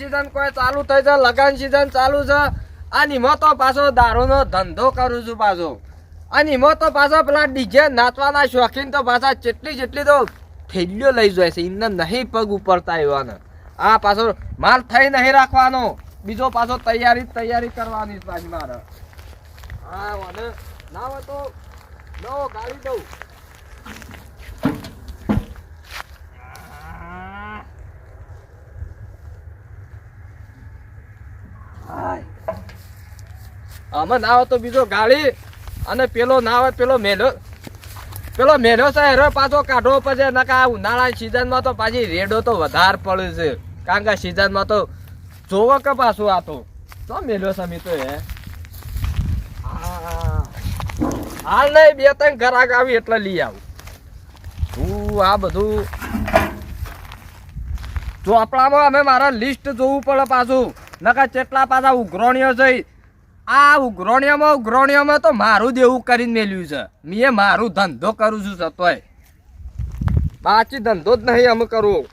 Season કોઈ ચાલુ થઈ છે, લગન સીઝન ચાલુ છે, અને એમાં તો પાછો દારૂનો ધંધો કરું છું પાછો. અને એમાં તો પાછો પેલા ડીજે નાચવાના શોખીન તો પાછા જેટલી તો થેલીઓ લઈ જાય છે, એમને નહીં પગ ઉપરતા એવાને. આ પાછો માલ થઈ નહીં રાખવાનો, બીજો પાછો તૈયારી કરવાની પાછી મારે. હા મને ના હોય તો નવો ગાડી દઉં. આમાં ના હોય તો બીજો ગાડી, અને પેલો ના હોય પેલો મેલો છે હેરો પાછો કાઢવો પડશે. નકા ઉનાળા સિઝનમાં તો પાછી રેડો તો વધારે પડે છે, કારણ કે સિઝનમાં તો જોવો કે પાછું આ તો મેલો સમી તો હે હાલ નહીં 2-3 ઘરાક આવી એટલે લઈ આવું. હું આ બધું ચોપડામાં અમે મારા લિસ્ટ જોવું પડે પાછું, નકા કેટલા પાછા ઉઘરોણીઓ છે. આ ઉઘરોણીઓમાં તો મારું દેવું કરીને મેલ્યું છે. મેં મારું ધંધો કરું છું સતોય, બાકી ધંધો જ નહીં અમે કરવું.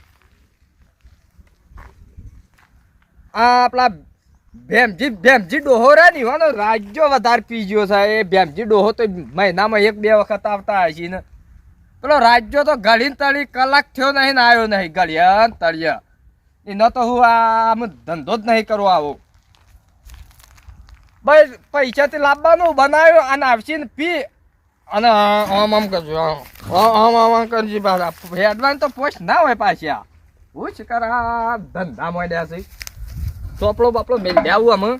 આ આપણા ભેમજી ડોહો રે ને એવાનો રાજ્યો વધારે પી ગયો છે. એ ભેમજી ડોહો તો મહિનામાં 1-2 વખત આવતા હશે ને. પેલો રાજ્યો તો ગળી તળી કલાક થયો નહીં ને આવ્યો નહીં, ગળ્યા તળિયા એનો તો હું આમ ધંધો જ નહીં કરવો આવો. ભાઈ પૈસાથી લાવવાનું બનાવ્યો અને આવશે ને પી અને આમ કરજો, આમ કરજો. પાછા એડવાન્સ તો પોસ્ટ ના હોય પાછી. હું છે કર આ ધંધા મળ્યા છે, ચોપડો બાપડો મેળ આવું અમે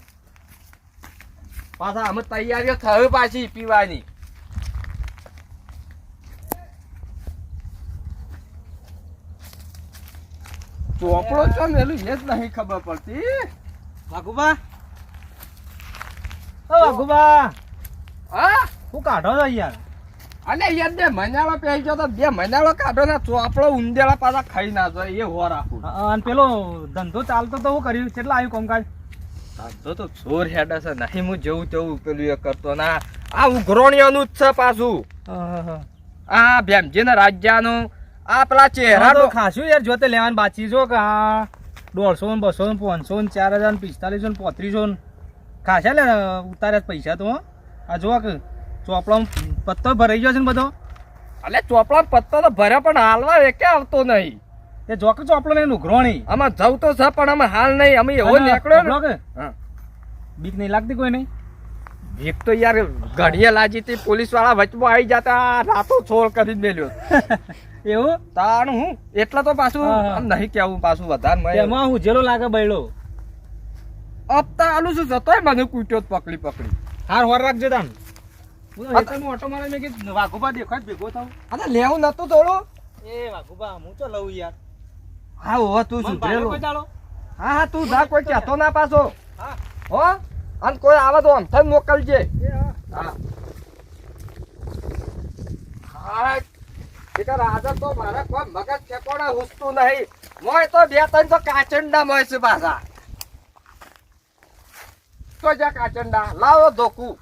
પાછા અમે તૈયારીઓ થયું પાછી પીવાની. ચોપડો છો મેલું એ જ નહીં ખબર પડતી. વાઘુબા, વાઘુબા, હા હું કાઢો છો યાર? અને યાર 2 મહિનામાં પહેરી ગયો તો 2 મહિનામાં કાઢો ને ચોપડો ઊંધેલા પાછા ખાઈ ના જાય એ હો રાખું. અને પેલો ધંધો ચાલતો તો હું કર્યું? કેટલા આવ્યું કામકાજ? ધંધો તો જોર હેડે છે, નહીં હું જેવું તેવું પેલું એ કરતો ના. આ ઉઘરોણીઓનું જ છે પાછું. આ ભેમજીના રાજ્યાનું આ પેલા ચહેરા તો ખાસું યાર જોતે લેવાનું બાકી જો કે આ 150 200 500 4000 4500 3500 ખાસા લે ઉતાર્યા પૈસા તો. આ જો કે ચોપડામાં પત્તો ભરાઈ ગયો છે ને બધો. એટલે ચોપડા પત્તો તો ભરે પણ હાલવા એ કે આવતો નહીં. એ જોકે ચોપડો નહીં ઉઘરોણી આમાં જવું તો છે પણ અમે હાલ નહીં. અમે એવો નીકળ્યો ને બીક નહીં લાગતી કોઈ નહીં? ભીખ તો યાર ઘડીએ લાજી હતી, પોલીસ વાળા વચમાં આવી જતા રાતો છોડ કરી મેલ્યો. એવું તાણ હું એટલે તો પાછું આમ નહીં કેવું પાછું વધારે એમાં હું જેલો લાગે બૈડો હપ્તા આલું છું જતોય મને કૂટ્યો પકડી. હાર હોર રાખજો તાન. ઓટો મારે મેં કીધું વાઘુબા દેખાય ભેગો થાવ. અરે લેવું નતું થોડું. એ વાઘુબા હું તો લઉં યાર. હા હો તું સુધરેલો. ચાલો હા તું જા, કોઈ કહેતો ના પાછો. હા હો અને કોઈ આવે તો આમ થઈ મોકલજે. હા હા બેટા રાજા તો મારા કોઈ મગજ ઠેકોડા હુસતું નહીં. મોય તો 2-3 તો કાચંડા મોય છે પાછા. તો જા કાચંડા લાવો ધોકું.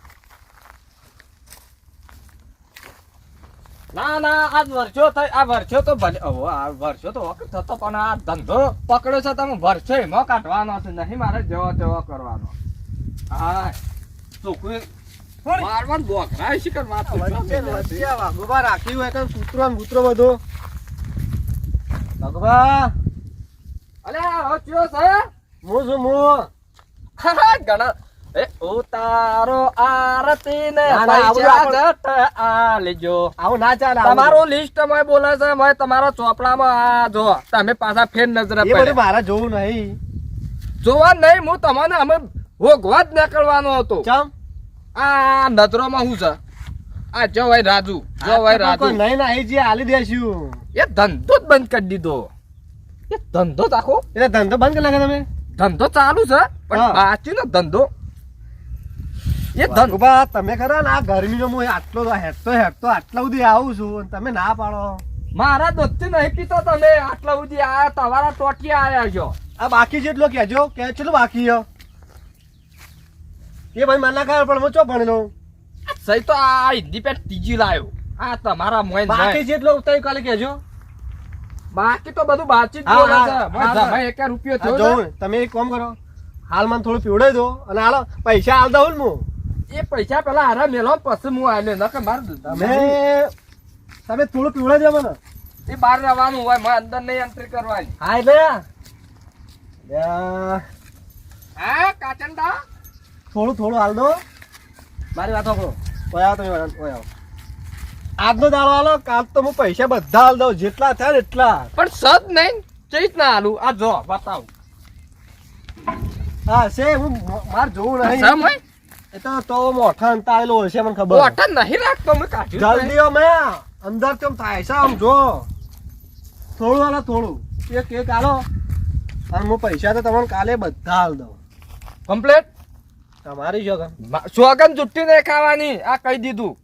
ના આજ વર્ષો થઈ. આ વર્ષો તો ભલે આ વર્ષો તો વખત થતો પણ આ ધંધો પકડ્યો છે તમે વર્ષો એમાં કાઢવાનો છે, નહીં મારે જેવો તેવો કરવાનો. હા ચોખ્ખું મારવાનું બોકરા શીખર વાત વાઘુબા રાખ્યું હોય કે કૂતરો ને કૂતરો બધો. વાઘુબા અલે હો ચિયો છે હું છું ઘણા એ ઉતારો આરતી ને ના, પૈસા આવું જટ આ લેજો. આવું ના ચાલે. તમારું લિસ્ટ માં બોલે છે, મેં તમારા ચોપડામાં આ જો તમે પાછા ફેર નજર એ બધું મારે જોવું નહીં. જોવા નહીં. હું તમને અમે ભોગવા જ નીકળવાનો હતો. ચમ આ નજરોમાં શું છે? આ જો ભાઈ રાજુ, જો ભાઈ રાજુ નહીં ના એ જે હાલી દેશું એ ધંધો જ બંધ કરી દીધો. એ ધંધો જ આખો એટલે ધંધો બંધ કરી નાખે તમે. ધંધો ચાલુ છે પણ બાકી નો ધંધો એ ધંધો. વાઘુબા તમે ખરા ને આ ગરમીનો હું આટલો હેઠતો આટલા સુધી આવું છું અને તમે ના પાડો. મારા દોસ્તી નહીં પીતો તમે આટલા સુધી આયા. તમારા ટોટિયા આયા છો. આ બાકી જેટલો કહેજો કે ચેટલું બાકી છે એ ભાઈ મને ના ખબર પણ હું ચો ભણેલો. સહી તો આ હિન્દી પેટ ત્રીજી લાયો. આ તમારા મોય બાકી જેટલો ઉતારી કાલે કહેજો. બાકી તો બધું બાતચીત હા, જોડે હા, છે. હા, હા. ભાઈ એક રૂપિયો આ થયો જોઉં છે. ને, તમે એક કામ કરો હાલ મને થોડું પીવડાવી દો અને હાલો પૈસા હાલ દઉં ને હું એ પૈસા પેલા હારા મેલો પછી હું આલ્યો નકર માર તમે થોડું પીવડાવી દો મને એ બહાર રહેવાનું હોય મારે અંદર નહીં એન્ટ્રી કરવાની. હા એટલે લ્યા, હા કાચંડા થોડું હાલ દો મારી વાત સાંભળો ઓય આવો તમે ઓય આવો આજનો દાડો હાલો કાલ તો હું પૈસા બધા હાલ દઉં જેટલા થયા ને એટલા પણ સદ નહીં ચઈત ના આલું આ જો બતાવ હા છે હું માર જોવું સમ નહીં હોય એ તો મોઠા અંતાયેલો હશે મને ખબર ઓટન નહીં રાખતો મેં કાઢ્યું જલ્દી અમે અંદર કેમ થાય છે આમ જો થોડું હાલો થોડું એક હાલો અને હું પૈસા તો તમને કાલે બધા હાલ દઉં કમ્પ્લેટ તમારી જો સોગન જુઠ્ઠી નહીં ખાવાની આ કહી દીધું.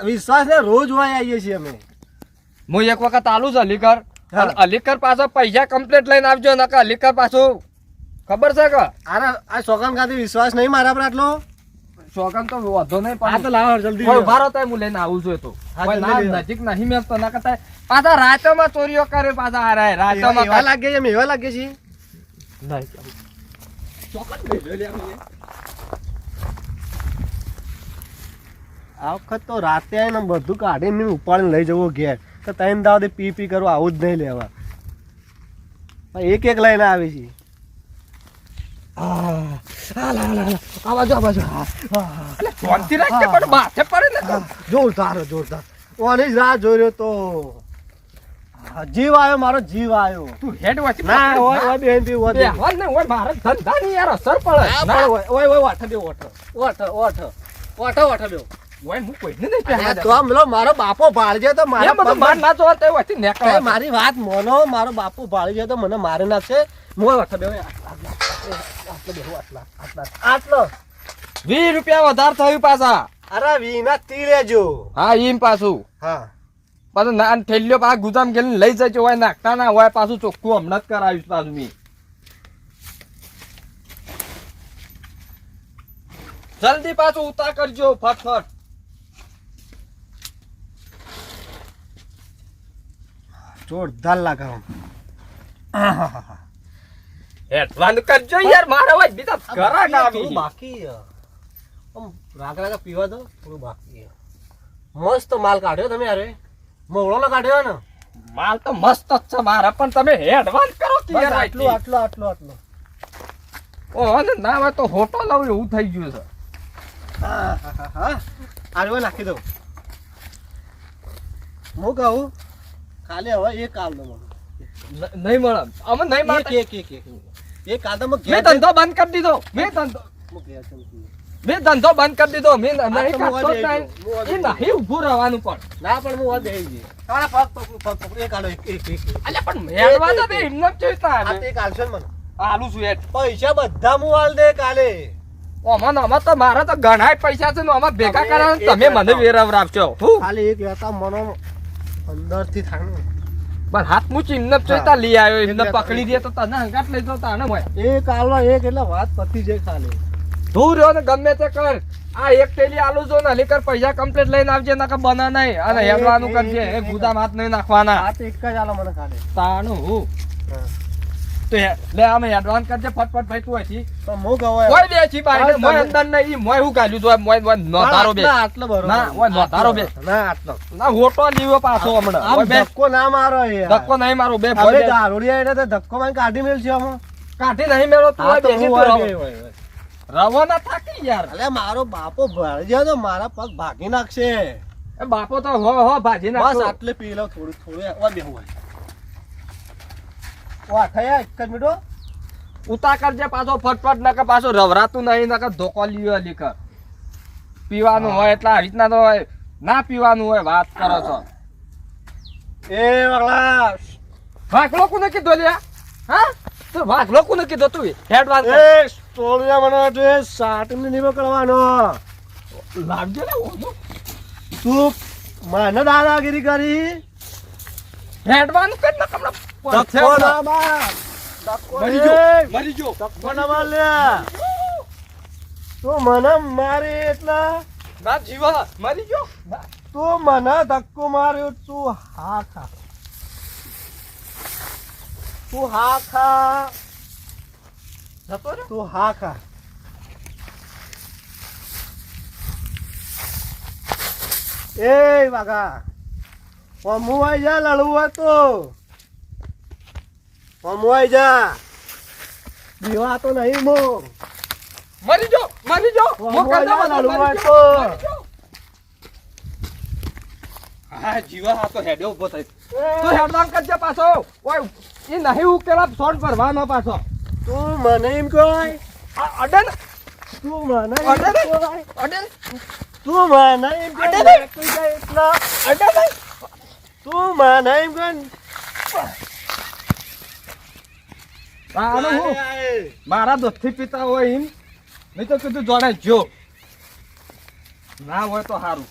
વિશ્વાસ ને રોજ હોય આવીએ છીએ અમે હું એક વખત આલું છું અલીકર હા. અને અલીકર પાછો પૈસા કમ્પ્લીટ લઈને આવજો નકર અલીકર પાછું ખબર છે કે આ સોગન ખાતે વિશ્વાસ નહીં મારા પર આટલો સોગન તો વધો નહીં આ તો લાવો જલ્દી કોઈ ઉભા રહો તો હું લઈને આવું છું એ તો હા, કોઈ જલ્દી ના લેવા. નજીક નહીં મેળતો ના કરતા પાછા રાતોમાં ચોરીઓ કરે પાછા આ રહ્યા રાતોમાં એવા લાગે છે એવા લાગે છે આ વખત તો રાતે આવીને બધું કાઢીને ઉપાડીને લઈ જવું ઘેર તો ત્રણ દાવ પી કરવું આવું જ નહીં લેવા એક લઈને આવે છે આ બાજુ શાંતિ રાખજે પણ માથે પડે ને તો. જોરદાર ઓની જ રાહ જોઈ રહ્યો તો જીવ આવ્યો મારો જીવ આવ્યો તું હેડ વાંચી ના ઓય બેન બી ઓય બે હોય ને હોય મારા ધંધાની યાર અસર પડે ના ઓય વાઠ દે ઓઠ દે હોય હું કોઈને નહીં કહેવા તો દેતો. આમ પેલો મારો બાપો ભાળજે તો એ મારા બધું માર ના જોવા તો હોયથી એ નીકળે. મારી વાત મોનો મારો બાપુ ભાળી જાય તો મને મારી નાખશે મોય વાઠ દે આટલો 20 રૂપિયા વધારે થયું પાછા. અરે વીના તી લેજો હા ઈમ પાછું હા પાછું ના થેલ્યો પાછા ગુદામ ગેલીને લઈ જજો હોય નાખતા ના હોય પાછું ચોખ્ખું હમણાં જ કરાવીશ પાછું મેં. જલ્દી પાછું ઉતાર કરજો ફટફટ. જોરદાર લાગે એડવાન્સ કરજો યાર મારા હોય બીજા ઘરાક આવી થોડું બાકી આમ રાગ પીવા દો થોડું બાકી મસ્ત માલ કાઢ્યો તમે યાર મોળો નો કાઢ્યો ને માલ તો મસ્ત જ છે મારા પણ તમે એડવાન્સ કરો કે બસ યાર આટલું ઓહ ને ના હોય તો હોટો લઉં એવું થઈ ગયું છે. આરવા નાખી દઉં હું કહું કાલે હવે એક કાલ દો નહીં મળે અમે નહીં મળે. એક કાદમ મેં ધંધો બંધ કરી દીધો મેં ધંધો બંધ કરી દીધો મેં નહીં તો કાઢતો જ હું નહીં. એ નહીં ઊભું રહેવાનું પણ ના પણ હું વાત દઈ જઈએ તમારા પગ એક આલો એક અલ્યા પણ મેળવા તો તે એમને જ જોઈતા આ આવે. તે કાલશે ને મને આલું છું યાર પૈસા બધા હું હાલ દે કાલે ઓમાં ને ઓમાં તો મારા તો ઘણાય પૈસા છે ને ઓમાં ભેગા કરાવો ને તમે મને વેરવરાવશો. હું ખાલી એક લેતા મનો અંદર થી થાય પણ હાથ મૂકી એમને જ જોઈતા લઈ આવ્યો એમને પકડી દે તો તને હંગાટ લઈ જતો તાને હોય એક આલવા એક એટલે વાત પતી જાય ખાલી તું રહ્યો ને ગમે તે કર આ એક થેલી આલુ છો ને હલીકર પૈસા કમ્પ્લીટ લઈને આવજે નકર બના નહીં અને હેડવાનું કરજે એ ગુદામ હાથ નહીં નાખવાના આ તો એક જ આલો મને ખાલી તાણું હું તો લે અમે એડવાન્સ કરજે ફટફટ ભાઈ તું અહીંથી તો હું ગવાય કોઈ બે છી બાઈ મોય અંદર નહીં મોય હું ગાલ્યું તો મોય નોધારો બે આટલો બરોબર ના ઓય નોધારો બે ના આટલો ના હોટો લીવો પાછો હમણાં આમ ઓય બે ધક્કો ના મારો યાર ધક્કો નહીં મારો બે હવે ભોય દારૂડિયા એટલે તો ધક્કો માં કાઢી મેલ છે આમાં કાઢી નહીં મેળો તું આ ઓય તો બેસી હું તું આ રવો. બે હોય. રવો ના થાકી યાર અલે મારો બાપો ભળી જાય તો મારા પગ ભાગી નાખશે એ બાપો તો હો ભાજી બસ નાખો આટલે પી લો થોડું વા બેહું હોય વા થયા એક જ મિનિટો ઉતા કરજે પાછો ફટફટ નકર પાછો રવરાતું નહીં નકર ધોકો લીયો લીકર પીવાનું હોય એટલે આવી રીતના તો હોય ના પીવાનું હોય વાત કરો છો એ વગલા વાઘલો કોને કીધો લ્યા હા તું વાઘલો કોને કીધો તું હેડવાન્સ એ સ્ટોલિયા મને જો સાટને નહીં મોકલવાનો લાવજે ને ઓનો તું મને દાદાગીરી કરી હેડવાન્સ કર ન કમણા ધક્કો ના માર ધક્કો મરી જો ધક્કો ના માર લે તું મને મારી એટલા ના જીવા મરી જો તું મને ધક્કો માર્યો તું હા ખા તું હા ખા, જતો રે તું હા ખા. એ વાઘા, અમુવાઈ જા, લડવું હોય તો અમુવાઈ જા. દીવા તો નહીં મો. મરી જો અમુવાઈ જા, લડવું હોય તો. હા જીવા આ તો હેડે ઉભો થઈ તું હેડવાન કરજે પાછો ઓય એ નહીં ઉકેલા સોન ભરવાનો પાછો તું મને એમ કહે, અડન તું મને એમ અડન કહે, અડન તું મને એમ કહે, અડે નહીં. તું જાય એટલા. અડન તું મને એમ કહે. આનું હું મારા દોસ્તી પિતા હોય એમ મેં તો કીધું જોડે જો ના હોય તો સારું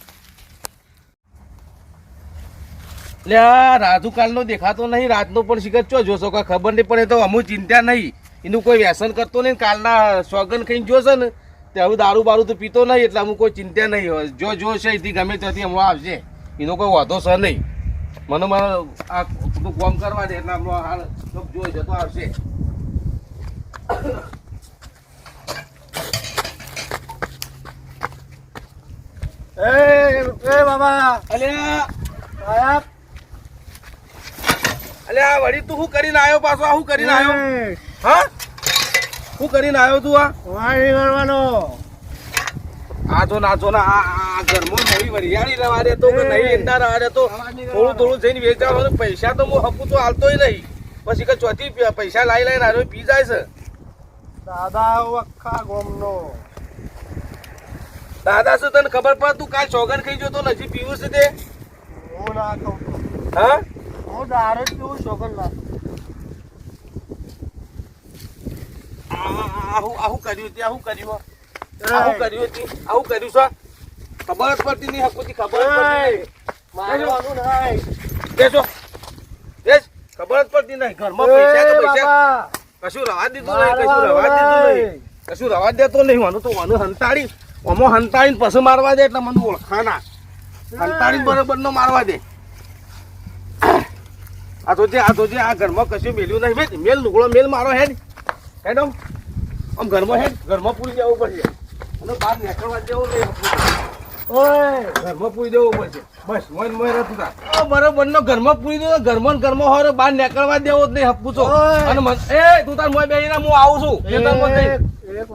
લે રાજુ કાલનો દેખાતો નહીં, રાતનો પણ શિખર ચો જોશો કોઈ ખબર નહીં પડે તો અમુક ચિંતા નહીં, એનું કોઈ વ્યસન કરતો નહીં, કાલના સોગન ખાઈને જોશે ને તે હવે દારૂ બારૂ તો પીતો નહીં એટલે અમુક કોઈ ચિંતા નહીં હોય. જો છે એથી ગમે ત્યાંથી હમણાં આવશે, એનો કોઈ વાંધો છે નહીં. મને આ તું કોમ કરવા દે એટલે હમણાં હાલ જોઈ જતો આવશે. એ બાબા, અલ્યા સાહેબ. અલ્યા વળી તું શું કરીને આવ્યો પાછો? આ શું કરીને આવ્યો? હા શું કરીને આવ્યો તું? આ વાણી કરવાનો. આજો નાચો ના આ ઘરમાં નવી વરિયાળી રવા દે તો કે નહીં એંડા રવા દે તો થોડું થોડું જઈને વેચાવાનું. પૈસા તો હું હપું તો હાલતોય નહીં, પછી કે ચોથી પૈસા લાઈ લઈને આવ્યો પી જાય છે. દાદા વખા ગોમનો. દાદા શું તને ખબર પડે? તું કાલ ચોગન ખાઈ ગયો તો નથી પીવું છે તે? હું ના ખાઉં. હા હું દારૂ જ પીવું, શોગન ના. આવું કર્યું તે? આવું કર્યું? આવું કર્યું હતી? આવું કર્યું છે? ખબર જ પડતી નહીં હકુથી, ખબર જ પડતી નહીં. મારવાનું નહીં. બેસો બેસ, ખબર જ પડતી નહીં. ઘરમાં પૈસા કે પૈસા બાબા, કશું રવા દીધું નહીં, કશું રવા દીધું નહીં, કશું રવા દેતો નહીં. વાનું તો વાનું હંતાડી ઓમો હંતાડીને પછી મારવા દે એટલે મને ઓળખાના હંતાડીને બરોબર નો મારવા દે. આ તો જે આ ઘરમાં કશું મેલ્યું નહીં. મેલ લુગડો મેલ મારો હેડ હેડ આમ ઘરમાં હેડ, ઘરમાં પૂરી જવું પડશે અને બહાર નીકળવા જેવું નહીં. ઓય, ઘરમાં પૂરી દેવું પડશે બસ. મોન મોય રહેતું તા બરોબર નો ઘરમાં પૂરી દો, ઘરમાં ને ઘરમાં હોય બહાર નીકળવા દેવો જ નહીં હપ્પું તો. ઓય. અને એ તું તાર મોય બેહીને હું આવું છું ખેતરમાં જઈને.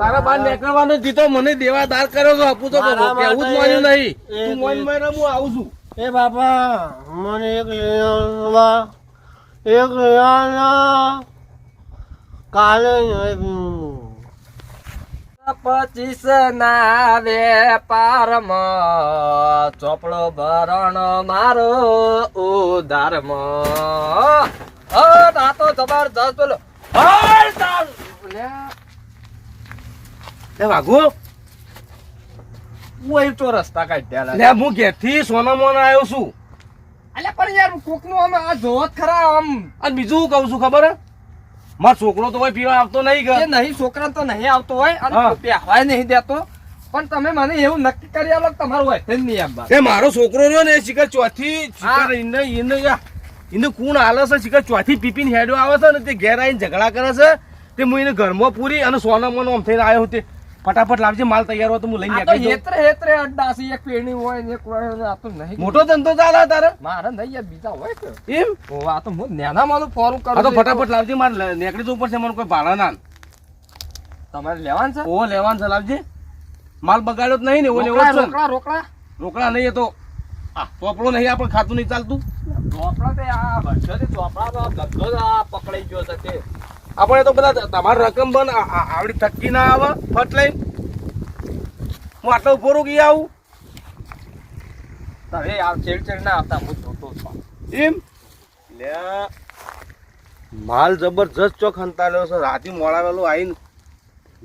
તારા બાર નીકળવાનો દીધો મને દેવાદાર કર્યો છો હપુ તો મારા કેવું જ માટે માન્યું નહીં. એક તું મોઈન મહિના હું આવું છું. એ બાપા, મને એક લઈ આવવા, એક લઈ આવવા. કાલે નહીં પીવું. 25 ના વેપારમાં ચોપડો ભરણ મારો ઉધારમાં આ તો જબરદસ્ત પેલો હર તાલ લે વાઘુ હું એ તો રસ્તા કાઢ્યા લે હું ઘેરથી સોના મોના આવ્યો છું. અલ્યા પણ યાર કોકનું આમ આ જોત ખરા આમ અને બીજું શું કહું છું ખબર હે? મારો છોકરો તો કોઈ પીવા આવતો નહીં એ કે નહીં છોકરા તો નહીં આવતો હોય હા. અને પહેવાય નહીં દેતો પણ તમે મને એવું નક્કી કરી આલો કે તમારું હોય જ નહીં આવવા. એ મારો છોકરો રહ્યો ને એ શિખર ચોથી શિખર એને કુણ હાલે છે શિખર ચોથી પીપીને હેડો આવે છે ને તે ઘેર આવીને ઝઘડા કરે છે. તે હું એને ઘરમાં પૂરી અને સોના મોનો આમ થઈને આવ્યો તે ફટાફટ લાવજે માલ તૈયાર હોય તો હું લઈને આ તો નીકળી જાઉં. હેતરે અડ્ડાસી એક પેણી હોય ને એક હોય ને આ તો નહીં મોટો ધંધો ચાલે તારે મારે નહીં યાર બીજા હોય કે એમ? ઓ આ તો હું નેના માનું ફોરું કરું હા તો છું. ફટાફટ લાવજે મારે નીકળી જવું પડશે મને કોઈ ભાડા ના. તમારે લેવાનું છે ઓ લેવાનું છે લાવજે. માલ બગાડ્યો જ નહીં ને એવો ને એવો જ રોકડા છે ને. રોકડા રોકડા રોકડા નહીં એ તો ચોપડો નહીં આપણે ખાતું નહીં ચાલતું. ચોપડા તે આ વર્ષોથી ચોપડાનો ગધો જ આ પકડાઈ ગયો છે તે આપણે તો બધા તમારી રકમ બન આવડી થકી ના આવે ફટ લઈને હું આટલો ઉભો રહું કે આવું હવે આ ચેડ ના આવતા હું જોતો છું એમ લે માલ જબરજસ્ત ચોક હંતાડ્યો છે. રાતે મોડાવેલો આવીને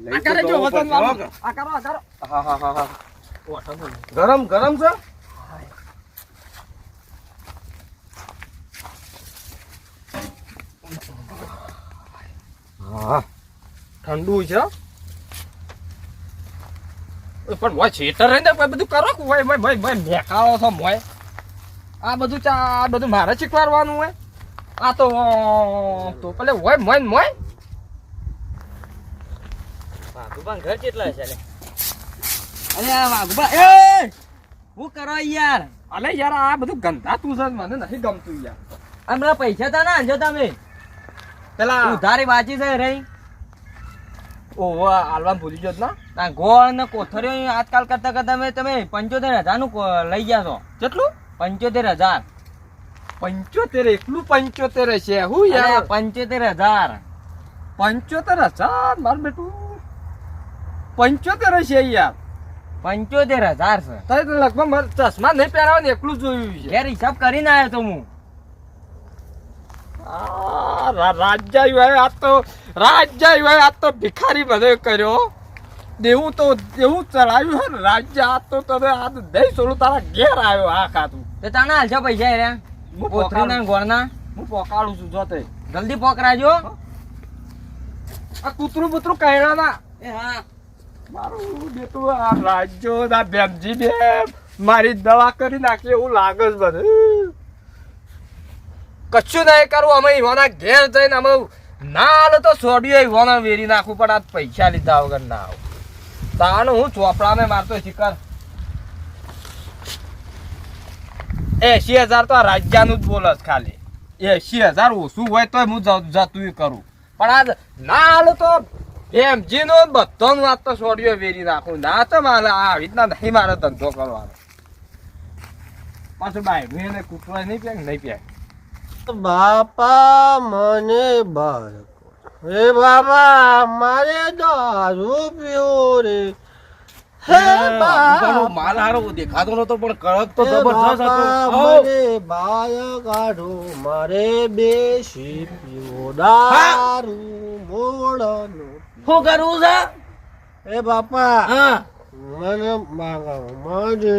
લઈ આ કરે તો જો જવું વતન પડશે. વાળું. આ કરો આ કરો હા હા હા હા વતન વાળું. ગરમ ગરમ છે. હા ઠંડુ છે હો. પણ મોય છેતર રહી ને બધું કરો કે મોય મોય મોય મેકાવો છો મોય આ બધું મારે શીખવાડવાનું હોય આ તો પેલે હોય મોય વાઘુબા ઘર કેટલા છે લે? અરે આ વાઘુબા એ હું કરો યાર? અલે યાર આ બધું ગંધાતું છે મને નથી ગમતું યાર. હમણાં પૈસા તા ના આંજો તમે પેલા ઉધારી બાજી છે રહી ઓહો આલવામ ભૂલી ગયો ના. આ ગોળ ને કોથળીઓ આજકાલ કરતા કરતા તમે 75,000 નું લઈ ગયા છો. કેટલું? 75,000. 75 એકલું 75 છે હું યાર? 75,000. 75,000 માર બેટું 75 છે યાર. 75,000 છે. તારે તો લગભગ મારે ચશ્મા નહીં પહેરાવે ને એકલું જોયું છે. યાર હિસાબ કરીને આવ્યો તો હું. રાજ્ય આ તો ભિખારી બધો કર્યો. દેવું ચડાવ્યું હે ને રાજ્ય આ તો તને આ દહીં સોલું તારા ઘેર આવ્યો આ ખાતું. તે તાના હાલશો પૈસા રે હું કોથળીના ગોળના? હું પોકાડું છું જો તે. જલ્દી પોકરાજો. આ કૂતરું બૂતરું કહેણા ના. એ હા મારું બેટું આ રાજ્યો ના બેમજી બે મારી દવા કરી નાખી એવું લાગે છે બધું. કશું નહીં કરું અમે ઈવાના ઘેર જઈને અમે ના હાલે તો સોડિયો ઈવાના વેરી નાખવું પણ આ પૈસા લીધા વગર ના આવું. તાનું હું ચોપડાને મારતો શિકાર 80,000 તો આ રાજ્યનું જ બોલસ ખાલી. 80,000 ઓછું હોય તો હું જતું કરું પણ આ ના હાલે તો એમજી નો બધો વાત તો સોડિયો વેરી નાખું. ના તો મારે આવી રીતના નહીં મારે ધંધો કરવાનો. પાછું બાય મેં કૂતરા નહીં પ્યા નહીં પ્યા. બાપા મને બાળકો હે બાબા મારે દારૂ પીવો રે હે બાબા માલ હારો દેખાતો નતો પણ કડક તો હે જબરજસ્ત બાપા, હતો. મને બાળ કાઢો મારે બેસી પીવો દારૂ મોડનો શું કરવું છે? હે બાપા હા મને માંગાવો મને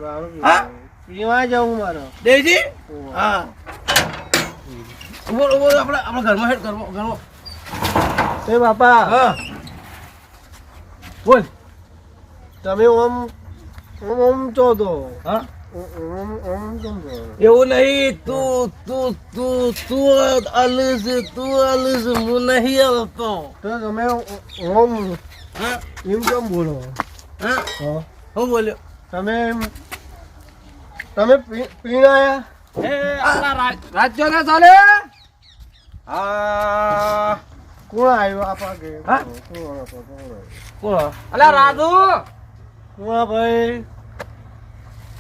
દારૂ હા? પીવા જવું મારો દેજી હા બોલો બોલો આપણે ઘરમાં હેડ ઘરમાં હે બાપા હા બોલ તમે ઓમ છો તો હા ઓમ કેમ છો એવું નહીં તું અલસ હું નહીં આવતો. તો તમે ઓમ હા એમ કેમ બોલો હા હા હું બોલ્યો? તમે પીણાયા એ આપણા રાજ્યો ને ચાલે. હા કોણ આવ્યો આપા કે હા? કોણ? અલા રાજુ કોણ ભાઈ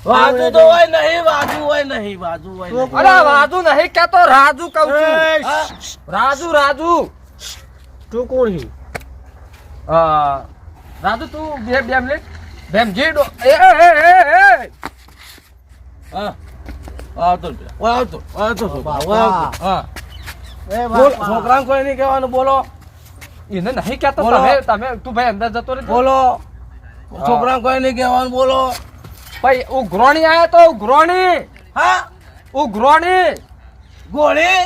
વાજુ તો હોય નહીં વાજુ હોય નહીં વાજુ હોય નહીં. અલા રાજુ નહીં કેતો રાજુ કહું છું. હા? રાજુ તું કોણ હી રાજુ તું બેમજી એ હા આવતો છોકરા હા એ બોલ છોકરાને કોઈ નહીં કહેવાનું બોલો એને નહીં કેતો બોલો. તમે તું ભાઈ અંદર જતો રહે બોલો છોકરાને કોઈ નહીં કહેવાનું બોલો. ભાઈ ઉઘરોણી આયો તો ઉઘરોણી હા ગોળી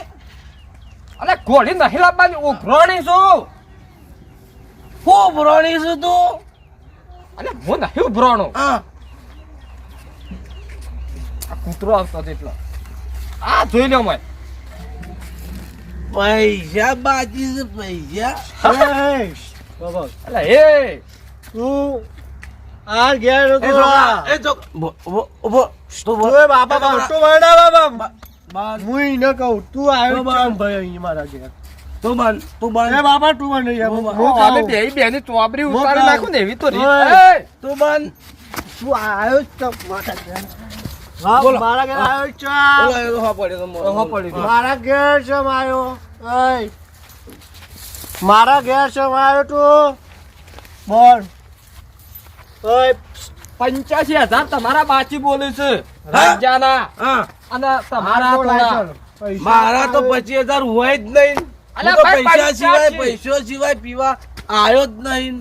અલે ઘોડી નહીં લાવવાની ઉઘરોણી શું હું ભરોણી છું તું? અલે હું નહીં ઉભરોણો હા આ કૂતરો આવતો હતો એટલો આ જોઈ લ્યો મેં પૈસા બાકી છે પૈસા. બાબા અલે એ તું આ ઘેર એ નતો છોકરા એ છોક ઉભો તું તું એ બાપા ભરતો વરડા બાબા બાર હું ઈ ન કહું તું આવ્યો બાબા. ચાલ ભાઈ અહીં મારા ઘેર તું એ બંધ બાપા તું મને યાર હું હું અમે કહું બેની ચોબરી હું ઉતારી કહું. નાખું ને એવી તો રીત ઓય. એ! તું બંધ તું આવ્યો જ તો મારા ઘેર હા બોલો. મારા ઘેર આવ્યો જ બોલો ચાલ એ તો હા પડ્યો તો હા પડ્યો. મારા ઘેર છે આવ્યો ઓય મારા ઘેર છે આવ્યો તું બોલ ઓય 85,000 તમારા બાચી બોલે છે રાજ્યના હા અને તમારા થોડા મારા તો 25,000 હોય જ નહીં. અલા હું તો ભાઈ, પૈસા સિવાય 85. પૈસો સિવાય પીવા આવ્યો જ નહીં.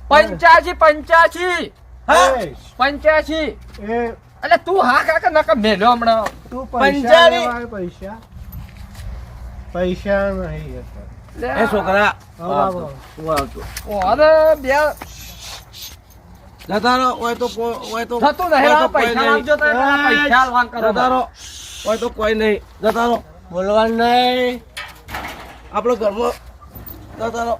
85 હા? 85 એ એટલે તું હા કાકા નકા મેલ્યો હમણાં તું પંચારી. પૈસા પૈસા નહીં હતા. લે, એ છોકરા હા બાબા તું આવતો. અરે બે જતા રહો, હોય તો હોય તો થતું નહીં હોય તો આ કોઈ પૈસા નહીં. લાવજો તો એ પેલા પૈસા આલવાન કરો જતા રહો, હોય તો કોઈ નહીં જતા રહો. બોલવાનું નહીં. આપણો ઘરમાં જતા રહો.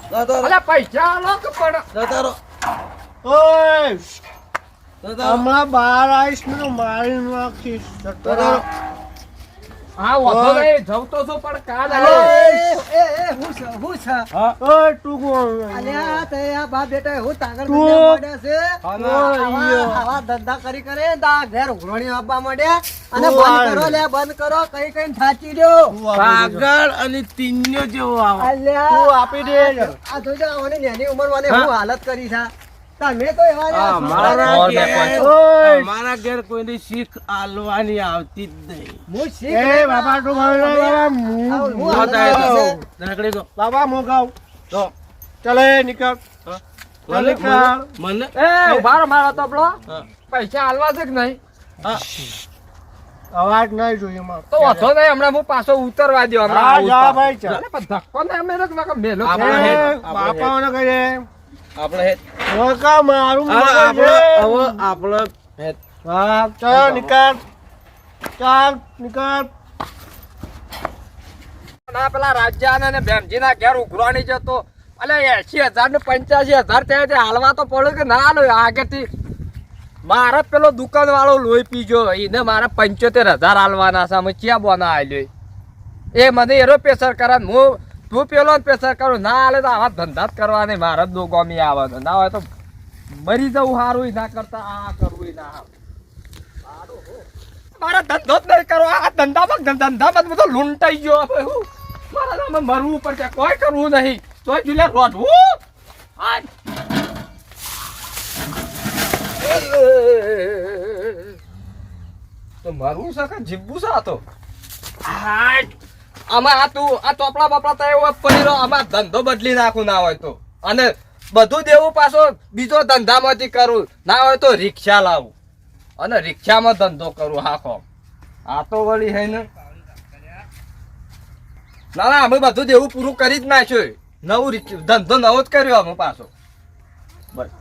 જતા રહો. અલ્યા પૈસા આલો કે પણ જતા રહો. ઓય જતા રહો. હમણાં બહાર આવીશ ને મારી નાખીશ. જતા રહો. હા વાંધો નહીં જવું તો શું પણ કાલ ઓય તું કોણ? અલ્યા તે આ બાપ બેટા હું તાગર તું- ધંધા મળ્યા છે ઓય, આવા ધંધા કરી કરે તા ઘેર ઉઘરાણી આપવા માંડ્યા અને તું બંધ આય. કરો લે બંધ કરો કઈ કઈ થાચી દો તું આપી દે. પાગળ અને તીન્યો જેવો આવે. તું અલ્યા આપી દે. આ જોજો આવની નાની ઉંમર વાને હું હાલત કરી છે તમે તો એવા ને આ અમારા ઓર ઘેર- બેઠો. ઓય. અમારા ઘેર કોઈની શીખ આલવાની આવતી જ નહીં. હું શીખ એ નહીં બાબા તું ભાઈ બાબા હું- હું જો હાલત થાય કરી તો છે. નાકડી દો. બાબા મોગાવ તો ચલે નીકળ. મને મને એ ઉભારો મારો તબલો હા. પૈસા હાલવા છે કે નહીં હા. અવાજ નહીં જોઈએ મારો. તો વાંધો નહીં હમણાં હું પાછો ઉતરવા દો હમણાં હા આવું જા તો. ભાઈ ચાલ. અરે પણ ધક્કો ને અમે લોકો મેલો આપણે એ, હેડ, બાપાઓને કહીએ આપણે હેડ. મોકા મારું હવે મગજ આપણે છે. હવે આપણે હેડ. હા ચાલ નીકળ ચાલ નીકળ. ના પેલા રાજ્યા ને બેનજીના ઘેર ઉઘરાણી જતો અલે 80,000 ને 85,000 થયા છે હાલવા તો પડ્યું કે ના હાલો આગળથી મારે પેલો દુકાન વાળો લોહી પીજો એને મારે 75,000 હાલવાના છે અમે ક્યાં બોના આલ્યો એ મને એનો પ્રેશર કરે ને હું તું પેલો પ્રેશર કરું ના હાલે તો આવા ધંધા જ કરવા નહીં મારે જ ગમી આવે ના હોય તો મરી જવું સારું ના કરતા આ કરવું ના મારા ધંધો જ નહીં કરો આ ધંધામાં બધો લૂંટાઈ ગયો હવે હું મારા નામે મરવું પડશે કોઈ કરવું નહીં તોય જુલે રોડવું તો મરવું છે કે જીવવું છે આ તો આમાં આ તું આ ચોપડા બપડા તો એવો પડી રહ્યો આમાં ધંધો બદલી નાખું ના હોય તો અને બધું દેવું પાછો બીજો ધંધામાંથી કરું ના હોય તો રિક્ષા લાવું અને રિક્ષામાં ધંધો કરું હાખો આ તો વળી હે ને ના ના અમે બધું દેવું પૂરું કરી જ નાખ્યું નવું ધંધો નવો જ કર્યો અમે પાછો બસ